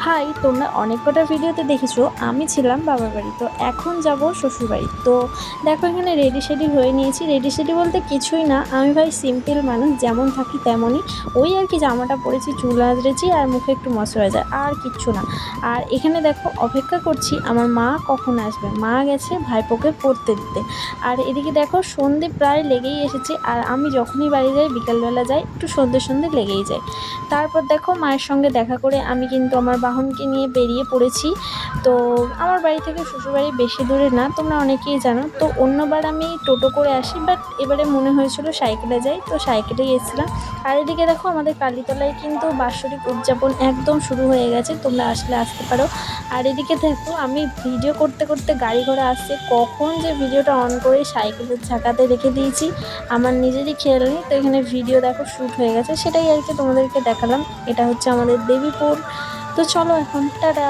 High, তোমরা অনেক কটা ভিডিওতে দেখেছো আমি ছিলাম বাবার বাড়ি, তো এখন যাব শ্বশুর বাড়ি। তো দেখো এখানে রেডি শেডি হয়ে নিয়েছি। রেডি শেডি বলতে কিছুই না, আমি ভাই সিম্পল মানুষ, যেমন থাকি তেমনই। ওই আর কি, জামাটা পরেছি, চুল আঁচড়েছি আর মুখে একটু ময়শ্চারাইজার, আর কিচ্ছু না। আর এখানে দেখো অপেক্ষা করছি আমার মা কখন আসবে। মা গেছে ভাইপোকে পড়তে দিতে। আর এদিকে দেখো সন্ধে প্রায় লেগেই এসেছে, আর আমি যখনই বাড়ি যাই, বিকালবেলা যাই, একটু সন্ধে সন্ধে লেগেই যায়। তারপর দেখো মায়ের সঙ্গে দেখা করে আমি কিন্তু আমার বাহনকে নিয়ে বেরিয়ে পড়েছি। তো আমার বাড়ি থেকে শ্বশুরবাড়ি বেশি দূরে না, তোমরা অনেকেই জানো। তো অন্যবার আমি টোটো করে আসি, বাট এবারে মনে হয়েছিল সাইকেলে যাই, তো সাইকেলেই এসেছিলাম। আর এদিকে দেখো আমাদের কালীতলায় কিন্তু বাৎসরিক উদযাপন একদম শুরু হয়ে গেছে, তোমরা আসলে আসতে পারো। আর এদিকে দেখো আমি ভিডিও করতে করতে গাড়ি ঘোড়া আসছে, কখন যে ভিডিওটা অন করে সাইকেলের চাকাতে রেখে দিয়েছি আমার নিজেরই খেয়াল নেই। তো এখানে ভিডিও দেখো শ্যুট হয়ে গেছে, সেটাই আর কি তোমাদেরকে দেখালাম। এটা হচ্ছে আমাদের দেবীপুর। তো চলো এখন টাটা।